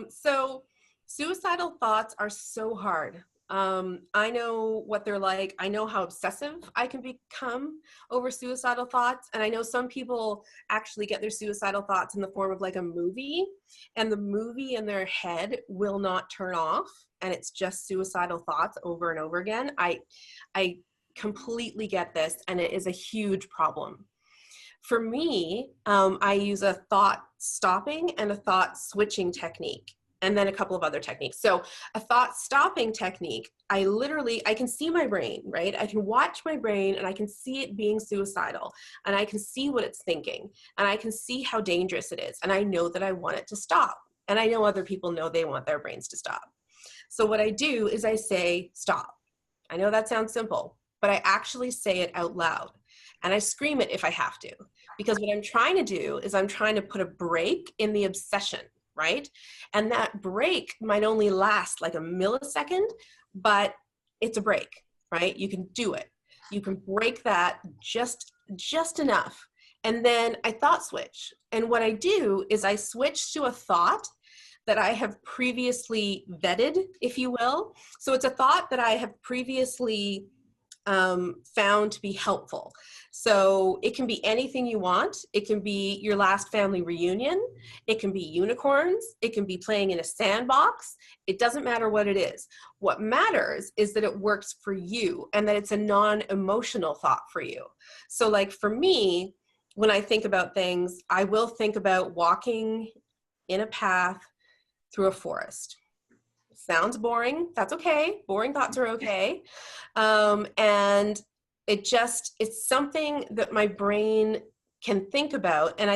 [SPEAKER 2] so suicidal thoughts are so hard. I know what they're like. I know how obsessive I can become over suicidal thoughts. And I know some people actually get their suicidal thoughts in the form of like a movie, and the movie in their head will not turn off. And it's just suicidal thoughts over and over again. I completely get this, and it is a huge problem. For me, I use a thought stopping and a thought switching technique, and then a couple of other techniques. So a thought stopping technique, I can see my brain, right? I can watch my brain and I can see it being suicidal, and I can see what it's thinking, and I can see how dangerous it is. And I know that I want it to stop. And I know other people know they want their brains to stop. So what I do is I say, stop. I know that sounds simple, but I actually say it out loud, and I scream it if I have to, because what I'm trying to do is I'm trying to put a break in the obsession, right? And that break might only last like a millisecond, but it's a break, right? You can do it. You can break that just enough. And then I thought switch. And what I do is I switch to a thought that I have previously vetted, if you will. So it's a thought that I have previously found to be helpful. So it can be anything you want. It can be your last family reunion. It can be unicorns. It can be playing in a sandbox. It doesn't matter what it is. What matters is that it works for you and that it's a non-emotional thought for you. So like for me, when I think about things, I will think about walking in a path through a forest. Sounds boring. That's okay. Boring thoughts are okay. And it's something that my brain can think about. And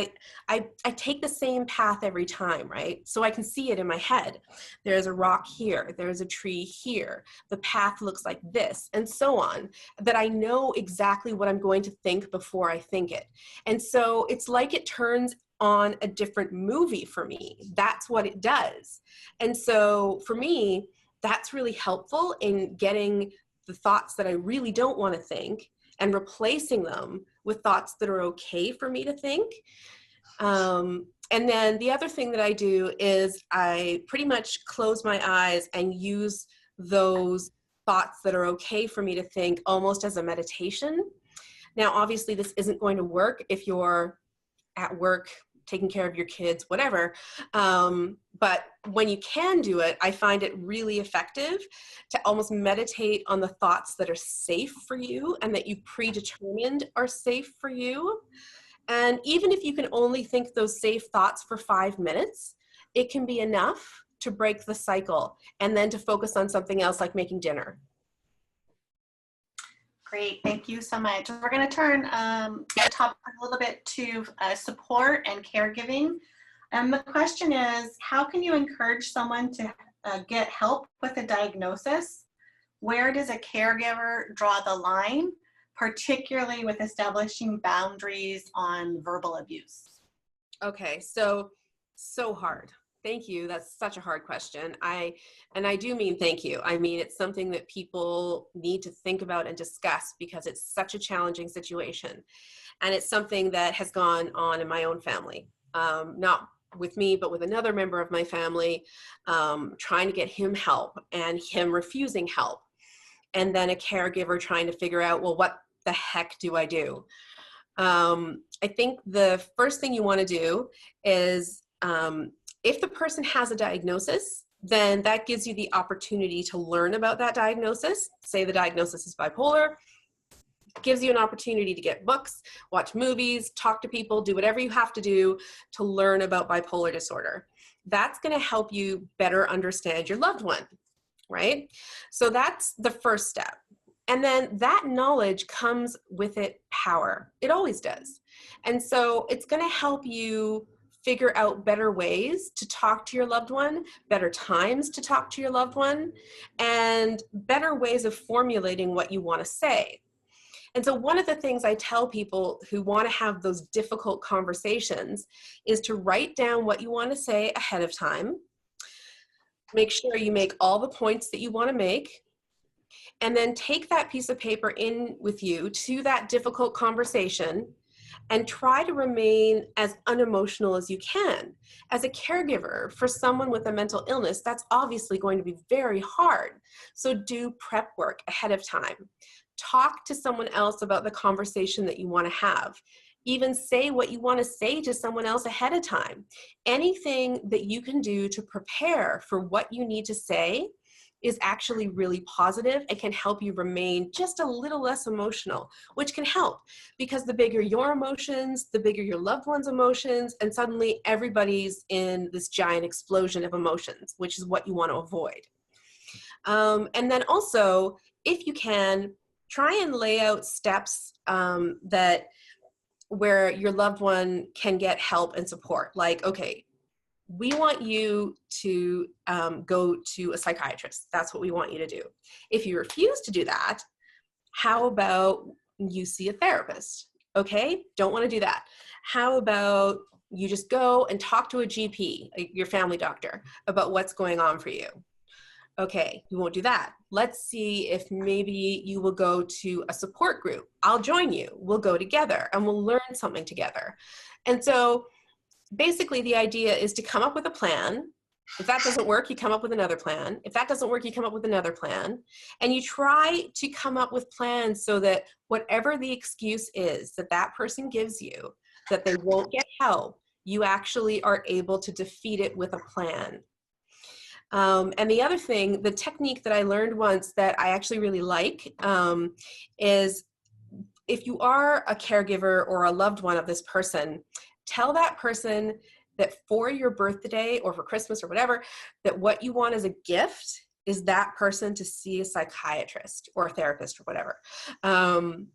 [SPEAKER 2] I take the same path every time, right? So I can see it in my head. There's a rock here. There's a tree here. The path looks like this, and so on, that I know exactly what I'm going to think before I think it. And so it's like it turns on a different movie for me. That's what it does. And so for me, that's really helpful in getting the thoughts that I really don't want to think and replacing them with thoughts that are okay for me to think. And then the other thing that I do is I pretty much close my eyes and use those thoughts that are okay for me to think almost as a meditation. Now, obviously, this isn't going to work if you're at work, taking care of your kids, whatever. But when you can do it, I find it really effective to almost meditate on the thoughts that are safe for you and that you've predetermined are safe for you. And even if you can only think those safe thoughts for 5 minutes, it can be enough to break the cycle and then to focus on something else like making dinner.
[SPEAKER 1] Great, thank you so much. We're going to turn the topic a little bit to support and caregiving. And the question is, how can you encourage someone to get help with a diagnosis? Where does a caregiver draw the line, particularly with establishing boundaries on verbal abuse?
[SPEAKER 2] Okay, so hard. Thank you. That's such a hard question. I do mean thank you. I mean, it's something that people need to think about and discuss because it's such a challenging situation. And it's something that has gone on in my own family, not with me, but with another member of my family, trying to get him help and him refusing help. And then a caregiver trying to figure out, well, what the heck do I do? I think the first thing you want to do is, if the person has a diagnosis, then that gives you the opportunity to learn about that diagnosis. Say the diagnosis is bipolar, gives you an opportunity to get books, watch movies, talk to people, do whatever you have to do to learn about bipolar disorder. That's going to help you better understand your loved one, right? So that's the first step. And then that knowledge comes with it power. It always does. And so it's going to help you figure out better ways to talk to your loved one, better times to talk to your loved one, and better ways of formulating what you want to say. And so one of the things I tell people who want to have those difficult conversations is to write down what you want to say ahead of time. Make sure you make all the points that you want to make, and then take that piece of paper in with you to that difficult conversation and try to remain as unemotional as you can. As a caregiver for someone with a mental illness, that's obviously going to be very hard. So do prep work ahead of time. Talk to someone else about the conversation that you want to have. Even say what you want to say to someone else ahead of time. Anything that you can do to prepare for what you need to say is actually really positive and can help you remain just a little less emotional, which can help because the bigger your emotions, the bigger your loved one's emotions, and suddenly everybody's in this giant explosion of emotions, which is what you want to avoid. And then also, if you can, try and lay out steps where your loved one can get help and support. Like, okay, we want you to go to a psychiatrist. That's what we want you to do. If you refuse to do that, how about you see a therapist? Okay, don't want to do that. How about you just go and talk to a GP, your family doctor, about what's going on for you? Okay, you won't do that. Let's see if maybe you will go to a support group. I'll join you. We'll go together and we'll learn something together. And so basically the idea is to come up with a plan If that doesn't work, you come up with another plan. If that doesn't work, you come up with another plan. And you try to come up with plans so that whatever the excuse is that that person gives you, that they won't get help, you actually are able to defeat it with a plan. And the other thing, the technique that I learned once that I actually really like is if you are a caregiver or a loved one of this person, tell that person that for your birthday or for Christmas or whatever, that what you want as a gift is that person to see a psychiatrist or a therapist or whatever.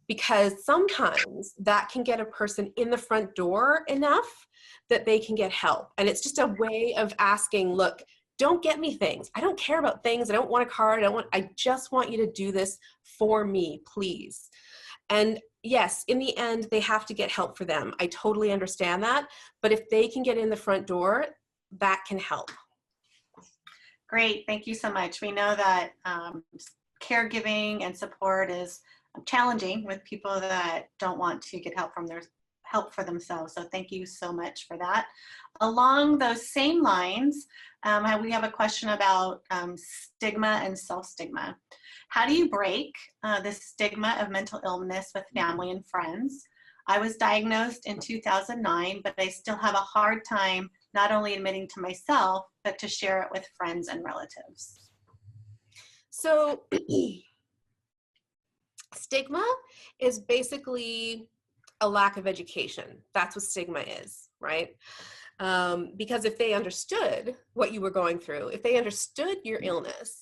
[SPEAKER 2] Because sometimes that can get a person in the front door enough that they can get help. And it's just a way of asking, look, don't get me things. I don't care about things. I don't want a card. I just want you to do this for me, please. And yes, in the end, they have to get help for them. I totally understand that. But if they can get in the front door, that can help.
[SPEAKER 1] Great. Thank you so much. We know that caregiving and support is challenging with people that don't want to get help for themselves. So thank you so much for that. Along those same lines, we have a question about stigma and self-stigma. How do you break the stigma of mental illness with family and friends? I was diagnosed in 2009, but I still have a hard time not only admitting to myself, but to share it with friends and relatives.
[SPEAKER 2] So stigma is basically a lack of education. That's what stigma is, right? Because if they understood what you were going through, if they understood your illness,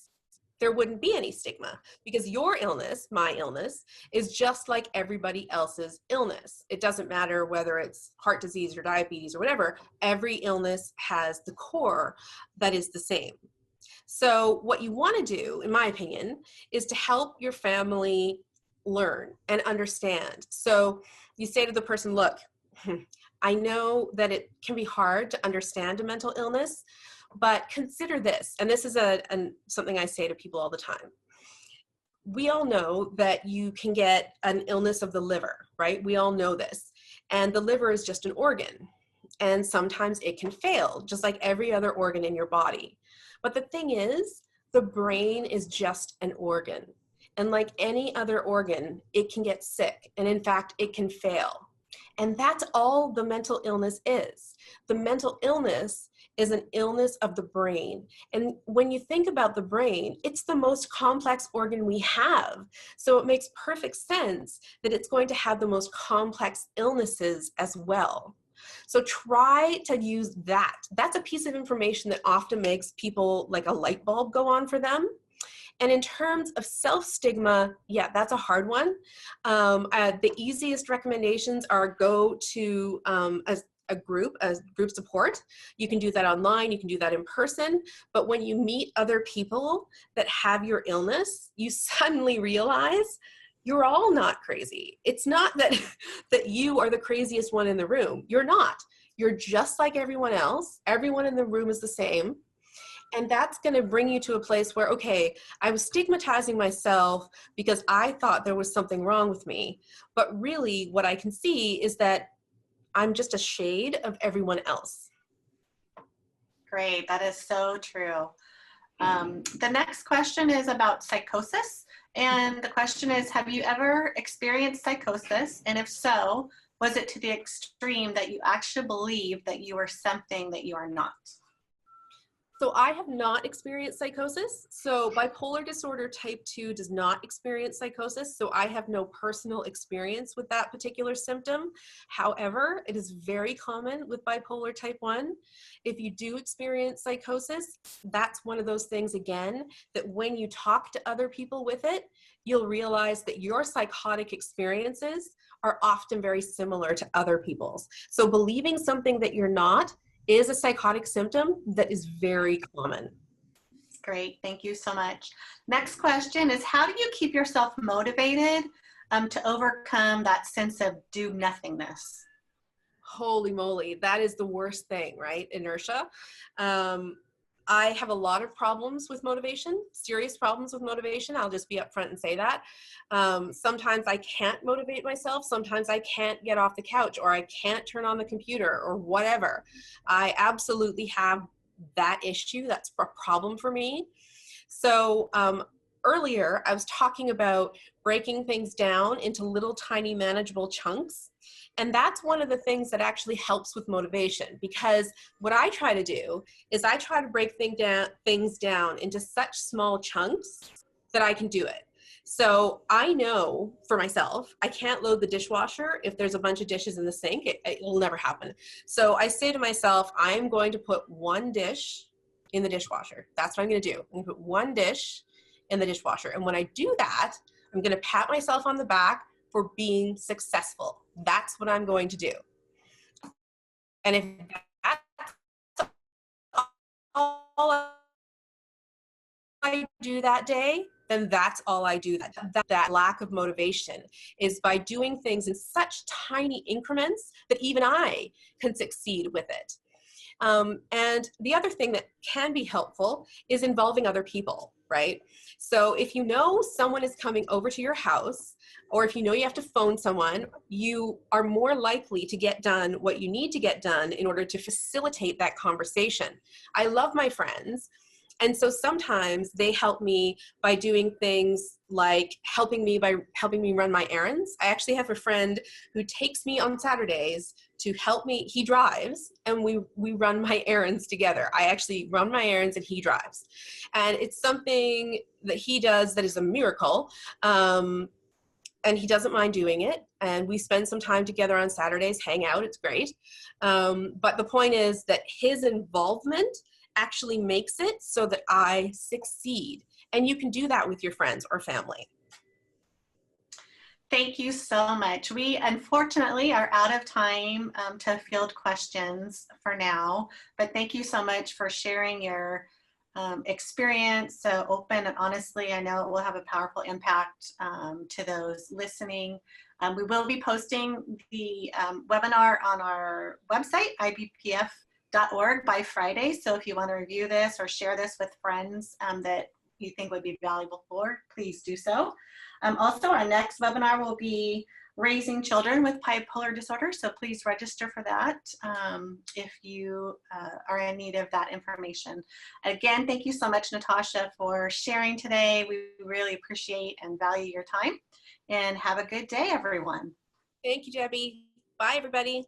[SPEAKER 2] there wouldn't be any stigma, because your illness, my illness, is just like everybody else's illness. It doesn't matter whether it's heart disease or diabetes or whatever. Every illness has the core that is the same. So what you want to do, in my opinion, is to help your family learn and understand. So you say to the person, look, I know that it can be hard to understand a mental illness, but consider this, and this is something I say to people all the time. We all know that you can get an illness of the liver, right? We all know this. And the liver is just an organ. And sometimes it can fail, just like every other organ in your body. But the thing is, the brain is just an organ. And like any other organ, it can get sick. And in fact, it can fail. And that's all the mental illness is. The mental illness is an illness of the brain. And when you think about the brain, it's the most complex organ we have. So it makes perfect sense that it's going to have the most complex illnesses as well. So try to use that. That's a piece of information that often makes people like a light bulb go on for them. And in terms of self-stigma, yeah, that's a hard one. The easiest recommendations are go to a group support. You can do that online, you can do that in person, but when you meet other people that have your illness, you suddenly realize you're all not crazy. It's not that, that you are the craziest one in the room. You're not. You're just like everyone else. Everyone in the room is the same. And that's going to bring you to a place where, okay, I was stigmatizing myself because I thought there was something wrong with me. But really what I can see is that I'm just a shade of everyone else.
[SPEAKER 1] Great, that is so true. The next question is about psychosis. And the question is, have you ever experienced psychosis? And if so, was it to the extreme that you actually believe that you are something that you are not?
[SPEAKER 2] So I have not experienced psychosis. So bipolar disorder type 2 does not experience psychosis. So I have no personal experience with that particular symptom. However, it is very common with bipolar type 1. If you do experience psychosis, that's one of those things, again, that when you talk to other people with it, you'll realize that your psychotic experiences are often very similar to other people's. So believing something that you're not is a psychotic symptom that is very common.
[SPEAKER 1] Great, thank you so much. Next question is, how do you keep yourself motivated to overcome that sense of do-nothingness?
[SPEAKER 2] Holy moly, that is the worst thing, right? Inertia. I have a lot of problems with motivation, serious problems with motivation. I'll just be upfront and say that. Sometimes I can't motivate myself. Sometimes I can't get off the couch, or I can't turn on the computer, or whatever. I absolutely have that issue, that's a problem for me. So earlier I was talking about breaking things down into little tiny manageable chunks. And that's one of the things that actually helps with motivation, because what I try to do is I try to break things down into such small chunks that I can do it. So I know for myself, I can't load the dishwasher if there's a bunch of dishes in the sink. It will never happen. So I say to myself, I'm going to put one dish in the dishwasher. That's what I'm going to do. I'm going to put one dish in the dishwasher. And when I do that, I'm going to pat myself on the back for being successful. That's what I'm going to do. And if that's all I do that day, then that's all I do. That lack of motivation is by doing things in such tiny increments that even I can succeed with it. And the other thing that can be helpful is involving other people, right? So if you know someone is coming over to your house, or if you know you have to phone someone, you are more likely to get done what you need to get done in order to facilitate that conversation. I love my friends. And so sometimes they help me by doing things like helping me run my errands. I actually have a friend who takes me on Saturdays to help me. He drives and we run my errands together. I actually run my errands and he drives. And it's something that he does that is a miracle. And he doesn't mind doing it. And we spend some time together on Saturdays, hang out, it's great. But the point is that his involvement actually makes it so that I succeed. And you can do that with your friends or family.
[SPEAKER 1] Thank you so much. We unfortunately are out of time to field questions for now, but thank you so much for sharing your experience so open and honestly. I know it will have a powerful impact to those listening. We will be posting the webinar on our website, ibpf.org, by Friday. So if you want to review this or share this with friends that you think would be valuable for, please do so. Also, our next webinar will be raising children with bipolar disorder. So please register for that if you are in need of that information. Again, thank you so much, Natasha, for sharing today. We really appreciate and value your time. And have a good day, everyone.
[SPEAKER 2] Thank you, Debbie. Bye, everybody.